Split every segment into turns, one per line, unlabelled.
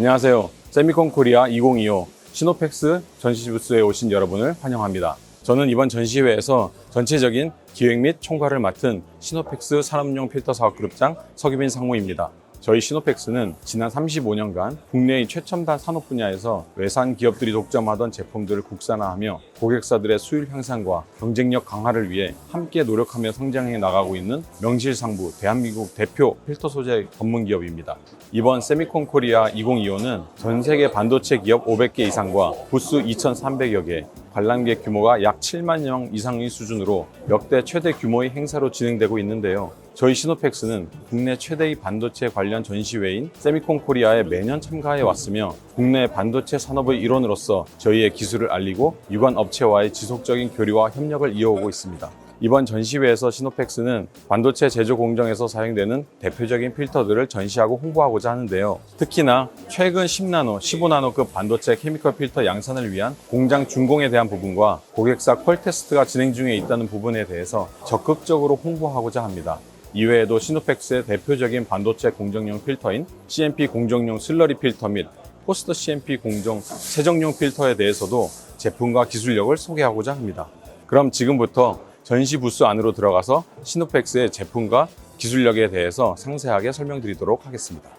안녕하세요. 세미콘 코리아 2025 시노펙스 전시 부스에 오신 여러분을 환영합니다. 저는 이번 전시회에서 전체적인 기획 및 총괄을 맡은 시노펙스 산업용 필터 사업그룹장 서규빈 상무입니다. 저희 시노펙스는 지난 35년간 국내의 최첨단 산업 분야에서 외산 기업들이 독점하던 제품들을 국산화하며 고객사들의 수율 향상과 경쟁력 강화를 위해 함께 노력하며 성장해 나가고 있는 명실상부 대한민국 대표 필터 소재 전문 기업입니다. 이번 세미콘 코리아 2025는 전 세계 반도체 기업 500개 이상과 부스 2,300여 개, 관람객 규모가 약 7만 명 이상의 수준으로 역대 최대 규모의 행사로 진행되고 있는데요. 저희 시노펙스는 국내 최대의 반도체 관련 전시회인 세미콘 코리아에 매년 참가해 왔으며 국내 반도체 산업의 일원으로서 저희의 기술을 알리고 유관 업체와의 지속적인 교류와 협력을 이어오고 있습니다. 이번 전시회에서 시노펙스는 반도체 제조 공정에서 사용되는 대표적인 필터들을 전시하고 홍보하고자 하는데요. 특히나 최근 10나노, 15나노급 반도체 케미컬 필터 양산을 위한 공장 준공에 대한 부분과 고객사 퀄 테스트가 진행 중에 있다는 부분에 대해서 적극적으로 홍보하고자 합니다. 이외에도 시노펙스의 대표적인 반도체 공정용 필터인 CMP 공정용 슬러리 필터 및 포스트 CMP 공정 세정용 필터에 대해서도 제품과 기술력을 소개하고자 합니다. 그럼 지금부터 전시 부스 안으로 들어가서 시노펙스의 제품과 기술력에 대해서 상세하게 설명드리도록 하겠습니다.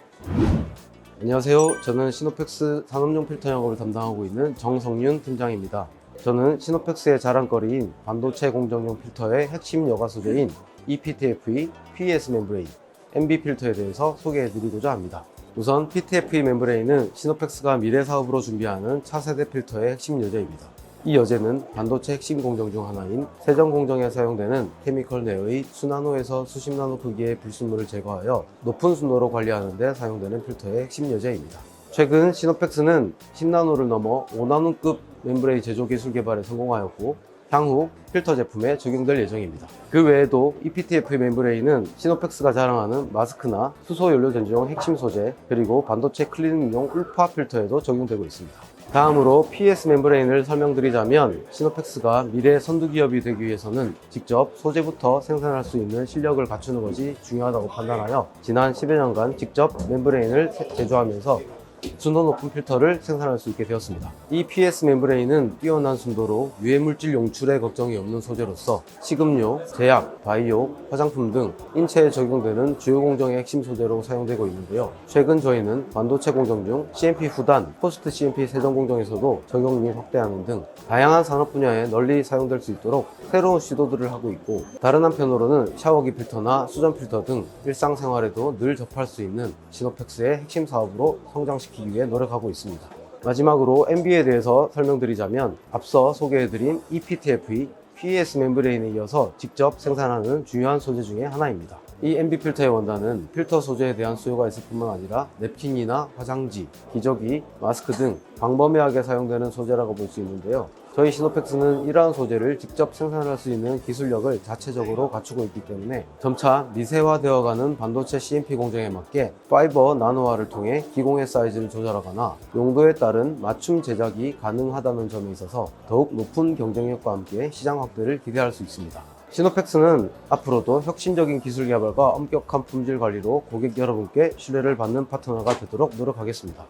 안녕하세요. 저는 시노펙스 산업용 필터 영업을 담당하고 있는 정성윤 팀장입니다. 저는 시노펙스의 자랑거리인 반도체 공정용 필터의 핵심 여과 소재인 ePTFE, PES 멤브레인, MB 필터에 대해서 소개해드리고자 합니다. 우선 PTFE 멤브레인은 시노펙스가 미래 사업으로 준비하는 차세대 필터의 핵심 여제입니다. 이 여제는 반도체 핵심 공정 중 하나인 세정 공정에 사용되는 케미컬 내의 수나노에서 수십 나노 크기의 불순물을 제거하여 높은 순도로 관리하는 데 사용되는 필터의 핵심 여제입니다. 최근 시노펙스는 10나노를 넘어 5나노급 멤브레인 제조 기술 개발에 성공하였고 향후 필터 제품에 적용될 예정입니다. 그 외에도 ePTFE 멤브레인은 시노펙스가 자랑하는 마스크나 수소 연료 전지용 핵심 소재, 그리고 반도체 클리닝용 울파 필터에도 적용되고 있습니다. 다음으로 PES 멤브레인을 설명드리자면 시노펙스가 미래 선두 기업이 되기 위해서는 직접 소재부터 생산할 수 있는 실력을 갖추는 것이 중요하다고 판단하여 지난 10여 년간 직접 멤브레인을 제조하면서 순도 높은 필터를 생산할 수 있게 되었습니다. 이 PS 멤브레인은 뛰어난 순도로 유해물질 용출에 걱정이 없는 소재로서 식음료, 제약, 바이오, 화장품 등 인체에 적용되는 주요 공정의 핵심 소재로 사용되고 있는데요. 최근 저희는 반도체 공정 중 CMP 후단, 포스트 CMP 세정 공정에서도 적용 및 확대하는 등 다양한 산업 분야에 널리 사용될 수 있도록 새로운 시도들을 하고 있고, 다른 한편으로는 샤워기 필터나 수전 필터 등 일상생활에도 늘 접할 수 있는 시노펙스의 핵심 사업으로 성장시키기 위해 노력하고 있습니다. 마지막으로 MB에 대해서 설명드리자면 앞서 소개해드린 ePTFE, PES 멤브레인에 이어서 직접 생산하는 중요한 소재 중에 하나입니다. 이 MB 필터의 원단은 필터 소재에 대한 수요가 있을 뿐만 아니라 냅킨이나 화장지, 기저귀, 마스크 등 광범위하게 사용되는 소재라고 볼 수 있는데요. 저희 시노펙스는 이러한 소재를 직접 생산할 수 있는 기술력을 자체적으로 갖추고 있기 때문에 점차 미세화되어가는 반도체 CMP 공정에 맞게 파이버 나노화를 통해 기공의 사이즈를 조절하거나 용도에 따른 맞춤 제작이 가능하다는 점에 있어서 더욱 높은 경쟁력과 함께 시장 확대를 기대할 수 있습니다. 시노펙스는 앞으로도 혁신적인 기술 개발과 엄격한 품질 관리로 고객 여러분께 신뢰를 받는 파트너가 되도록 노력하겠습니다.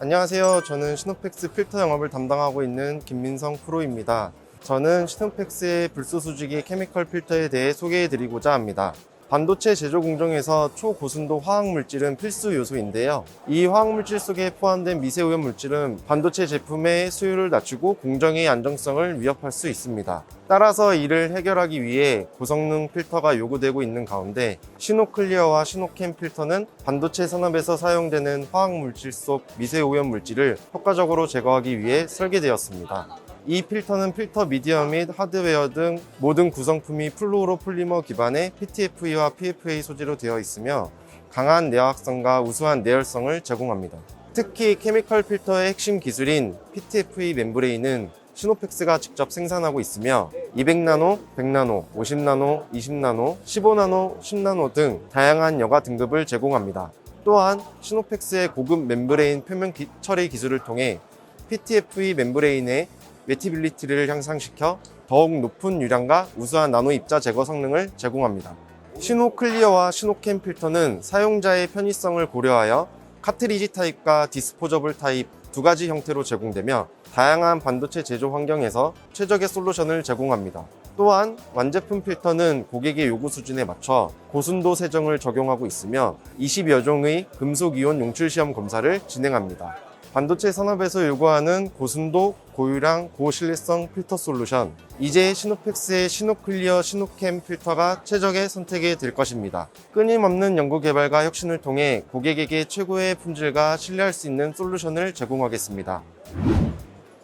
안녕하세요. 저는 시노펙스 필터 영업을 담당하고 있는 김민성 프로입니다. 저는 시노펙스의 불소수지기 케미컬 필터에 대해 소개해드리고자 합니다. 반도체 제조 공정에서 초고순도 화학물질은 필수 요소인데요. 이 화학물질 속에 포함된 미세오염 물질은 반도체 제품의 수율을 낮추고 공정의 안정성을 위협할 수 있습니다. 따라서 이를 해결하기 위해 고성능 필터가 요구되고 있는 가운데 시노클리어와 시노캠 필터는 반도체 산업에서 사용되는 화학물질 속 미세오염 물질을 효과적으로 제거하기 위해 설계되었습니다. 이 필터는 필터 미디어 및 하드웨어 등 모든 구성품이 플루오로폴리머 기반의 PTFE와 PFA 소재로 되어 있으며 강한 내화성과 우수한 내열성을 제공합니다. 특히 케미컬 필터의 핵심 기술인 PTFE 멤브레인은 시노펙스가 직접 생산하고 있으며 200나노, 100나노, 50나노, 20나노, 15나노, 10나노 등 다양한 여과 등급을 제공합니다. 또한 시노펙스의 고급 멤브레인 표면 처리 기술을 통해 PTFE 멤브레인의 매티빌리티를 향상시켜 더욱 높은 유량과 우수한 나노 입자 제거 성능을 제공합니다. 시노클리어와 시노캠 필터는 사용자의 편의성을 고려하여 카트리지 타입과 디스포저블 타입 두 가지 형태로 제공되며 다양한 반도체 제조 환경에서 최적의 솔루션을 제공합니다. 또한 완제품 필터는 고객의 요구 수준에 맞춰 고순도 세정을 적용하고 있으며 20여 종의 금속 이온 용출 시험 검사를 진행합니다. 반도체 산업에서 요구하는 고순도, 고유량, 고신뢰성 필터 솔루션, 이제 시노펙스의 시노클리어, 시노캠 필터가 최적의 선택이 될 것입니다. 끊임없는 연구 개발과 혁신을 통해 고객에게 최고의 품질과 신뢰할 수 있는 솔루션을 제공하겠습니다.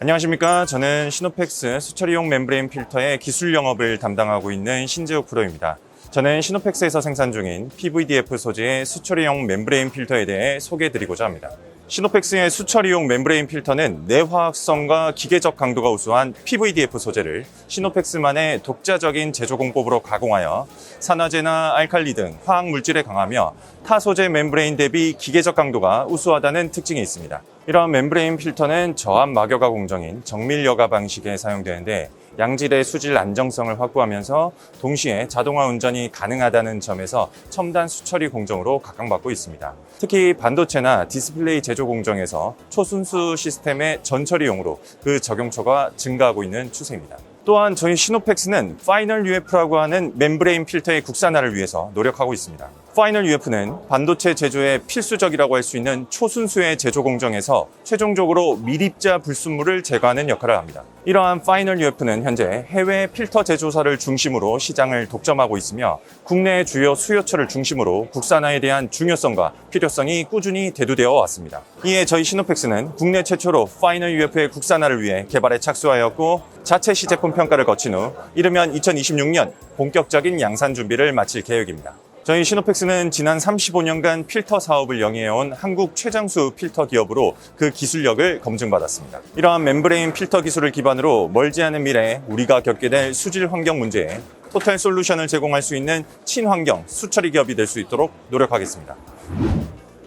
안녕하십니까. 저는 시노펙스 수처리용 멤브레인 필터의 기술 영업을 담당하고 있는 신재욱 프로입니다. 저는 시노펙스에서 생산 중인 PVDF 소재의 수처리용 멤브레인 필터에 대해 소개해드리고자 합니다. 시노펙스의 수처리용 멤브레인 필터는 내화학성과 기계적 강도가 우수한 PVDF 소재를 시노펙스만의 독자적인 제조 공법으로 가공하여 산화제나 알칼리 등 화학 물질에 강하며 타 소재 멤브레인 대비 기계적 강도가 우수하다는 특징이 있습니다. 이러한 멤브레인 필터는 저압 막여가 공정인 정밀 여가 방식에 사용되는데 양질의 수질 안정성을 확보하면서 동시에 자동화 운전이 가능하다는 점에서 첨단 수처리 공정으로 각광받고 있습니다. 특히 반도체나 디스플레이 제조 공정에서 초순수 시스템의 전처리용으로 그 적용처가 증가하고 있는 추세입니다. 또한 저희 시노펙스는 파이널 UF라고 하는 멤브레인 필터의 국산화를 위해서 노력하고 있습니다. 파이널 UF는 반도체 제조에 필수적이라고 할 수 있는 초순수의 제조 공정에서 최종적으로 미립자 불순물을 제거하는 역할을 합니다. 이러한 파이널 UF는 현재 해외 필터 제조사를 중심으로 시장을 독점하고 있으며 국내 주요 수요처를 중심으로 국산화에 대한 중요성과 필요성이 꾸준히 대두되어 왔습니다. 이에 저희 시노펙스는 국내 최초로 파이널 UF의 국산화를 위해 개발에 착수하였고 자체 시제품 평가를 거친 후 이르면 2026년 본격적인 양산 준비를 마칠 계획입니다. 저희 시노펙스는 지난 35년간 필터 사업을 영위해온 한국 최장수 필터 기업으로 그 기술력을 검증받았습니다. 이러한 멤브레인 필터 기술을 기반으로 멀지 않은 미래에 우리가 겪게 될 수질 환경 문제에 토탈 솔루션을 제공할 수 있는 친환경 수처리 기업이 될 수 있도록 노력하겠습니다.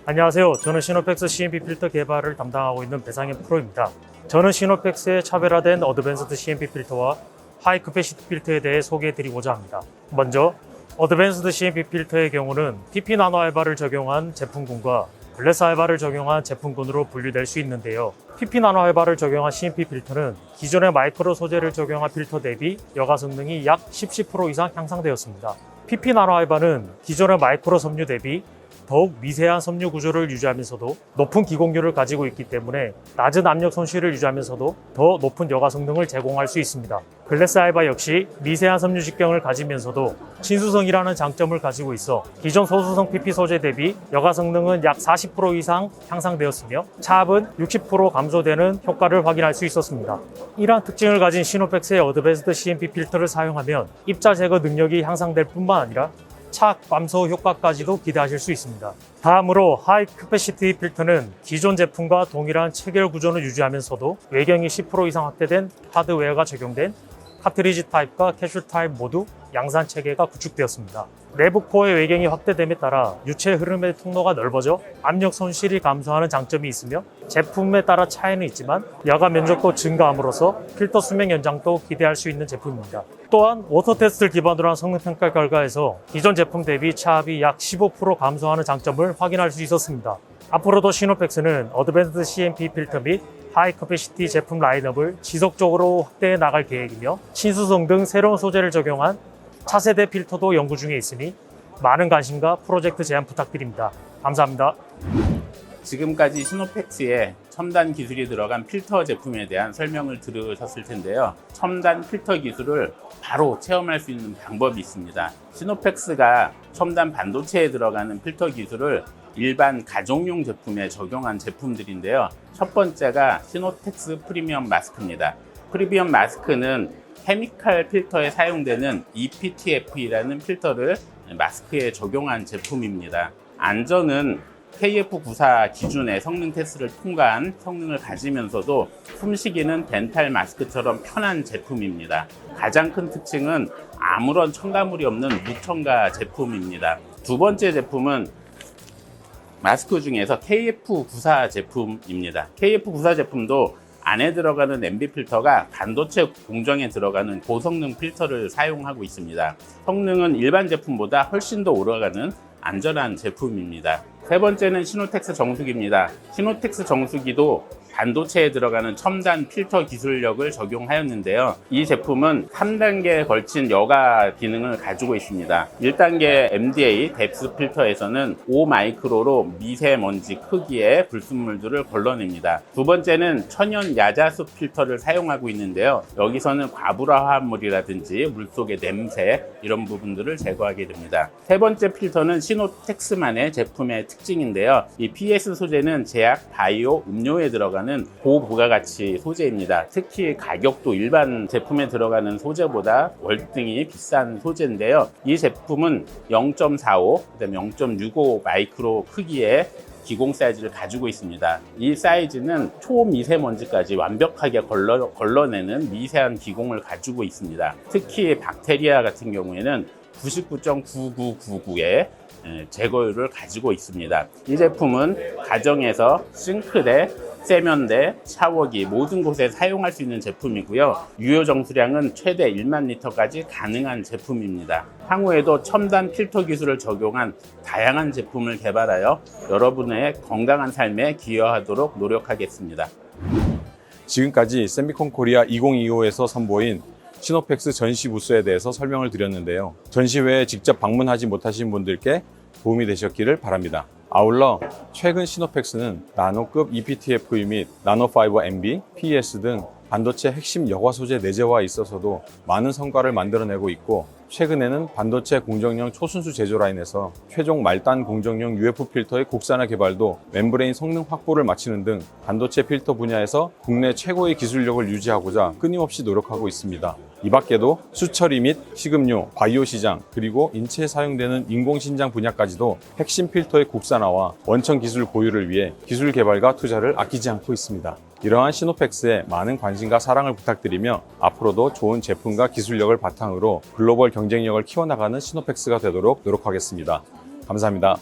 안녕하세요. 저는 시노펙스 CMP 필터 개발을 담당하고 있는 배상현 프로입니다. 저는 시노펙스의 차별화된 어드밴스드 CMP 필터와 하이 캐패시티 필터에 대해 소개해드리고자 합니다. 먼저 어드밴스드 CMP 필터의 경우는 PP 나노 알바를 적용한 제품군과 글래스 알바를 적용한 제품군으로 분류될 수 있는데요. PP 나노 알바를 적용한 CMP 필터는 기존의 마이크로 소재를 적용한 필터 대비 여가 성능이 약 10% 이상 향상되었습니다. PP 나노 알바는 기존의 마이크로 섬유 대비 더욱 미세한 섬유 구조를 유지하면서도 높은 기공률을 가지고 있기 때문에 낮은 압력 손실을 유지하면서도 더 높은 여가 성능을 제공할 수 있습니다. 글래스 알바 역시 미세한 섬유 직경을 가지면서도 친수성이라는 장점을 가지고 있어 기존 소수성 PP 소재 대비 여가 성능은 약 40% 이상 향상되었으며 차압은 60% 감소되는 효과를 확인할 수 있었습니다. 이러한 특징을 가진 시노펙스의 어드밴스드 CMP 필터를 사용하면 입자 제거 능력이 향상될 뿐만 아니라 차악 감소 효과까지도 기대하실 수 있습니다. 다음으로 하이 캐패시티 필터는 기존 제품과 동일한 체결 구조를 유지하면서도 외경이 10% 이상 확대된 하드웨어가 적용된 카트리지 타입과 캐슐 타입 모두 양산 체계가 구축되었습니다. 내부 코어의 외경이 확대됨에 따라 유체 흐름의 통로가 넓어져 압력 손실이 감소하는 장점이 있으며 제품에 따라 차이는 있지만 여가 면적도 증가함으로써 필터 수명 연장도 기대할 수 있는 제품입니다. 또한 워터 테스트를 기반으로 한 성능 평가 결과에서 기존 제품 대비 차압이 약 15% 감소하는 장점을 확인할 수 있었습니다. 앞으로도 시노펙스는 어드밴스드 CMP 필터 및 하이 캐패시티 제품 라인업을 지속적으로 확대해 나갈 계획이며 친수성 등 새로운 소재를 적용한 차세대 필터도 연구 중에 있으니 많은 관심과 프로젝트 제안 부탁드립니다. 감사합니다.
지금까지 시노펙스의 첨단 기술이 들어간 필터 제품에 대한 설명을 들으셨을 텐데요. 첨단 필터 기술을 바로 체험할 수 있는 방법이 있습니다. 시노펙스가 첨단 반도체에 들어가는 필터 기술을 일반 가정용 제품에 적용한 제품들인데요. 첫 번째가 시노텍스 프리미엄 마스크입니다. 프리미엄 마스크는 케미컬 필터에 사용되는 EPTF이라는 필터를 마스크에 적용한 제품입니다. 안전은 KF94 기준의 성능 테스트를 통과한 성능을 가지면서도 숨쉬기는 덴탈 마스크처럼 편한 제품입니다. 가장 큰 특징은 아무런 첨가물이 없는 무첨가 제품입니다. 두 번째 제품은 마스크 중에서 KF94 제품입니다. KF94 제품도 안에 들어가는 NB 필터가 반도체 공정에 들어가는 고성능 필터를 사용하고 있습니다. 성능은 일반 제품보다 훨씬 더 오래가는 안전한 제품입니다. 세 번째는 시노텍스 정수기입니다. 시노텍스 정수기도 반도체에 들어가는 첨단 필터 기술력을 적용하였는데요. 이 제품은 3단계에 걸친 여가 기능을 가지고 있습니다. 1단계 MDA 뎁스 필터에서는 5마이크로로 미세먼지 크기의 불순물들을 걸러냅니다. 두 번째는 천연 야자수 필터를 사용하고 있는데요. 여기서는 과부하 화합물이라든지 물속의 냄새 이런 부분들을 제거하게 됩니다. 세 번째 필터는 시노텍스만의 제품의 특징인데요. 이 PS 소재는 제약, 바이오, 음료에 들어가는 고부가가치 소재입니다. 특히 가격도 일반 제품에 들어가는 소재보다 월등히 비싼 소재인데요. 이 제품은 0.45, 그다음에 0.65 마이크로 크기의 기공 사이즈를 가지고 있습니다. 이 사이즈는 초미세먼지까지 완벽하게 걸러내는 미세한 기공을 가지고 있습니다. 특히 박테리아 같은 경우에는 99.9999의 제거율을 가지고 있습니다. 이 제품은 가정에서 싱크대, 세면대, 샤워기 모든 곳에 사용할 수 있는 제품이고요. 유효 정수량은 최대 1만 리터까지 가능한 제품입니다. 향후에도 첨단 필터 기술을 적용한 다양한 제품을 개발하여 여러분의 건강한 삶에 기여하도록 노력하겠습니다.
지금까지 세미콘 코리아 2025에서 선보인 시노펙스 전시 부스에 대해서 설명을 드렸는데요. 전시회에 직접 방문하지 못하신 분들께 도움이 되셨기를 바랍니다. 아울러 최근 시노펙스는 나노급 ePTFE 및 나노파이버 MB, PES 등 반도체 핵심 여과 소재 내재화에 있어서도 많은 성과를 만들어내고 있고, 최근에는 반도체 공정용 초순수 제조 라인에서 최종 말단 공정용 UF 필터의 국산화 개발도 멤브레인 성능 확보를 마치는 등 반도체 필터 분야에서 국내 최고의 기술력을 유지하고자 끊임없이 노력하고 있습니다. 이 밖에도 수처리 및 식음료, 바이오 시장, 그리고 인체에 사용되는 인공신장 분야까지도 핵심 필터의 국산화와 원천 기술 보유를 위해 기술 개발과 투자를 아끼지 않고 있습니다. 이러한 시노펙스에 많은 관심과 사랑을 부탁드리며 앞으로도 좋은 제품과 기술력을 바탕으로 글로벌 경쟁력을 키워나가는 시노펙스가 되도록 노력하겠습니다. 감사합니다.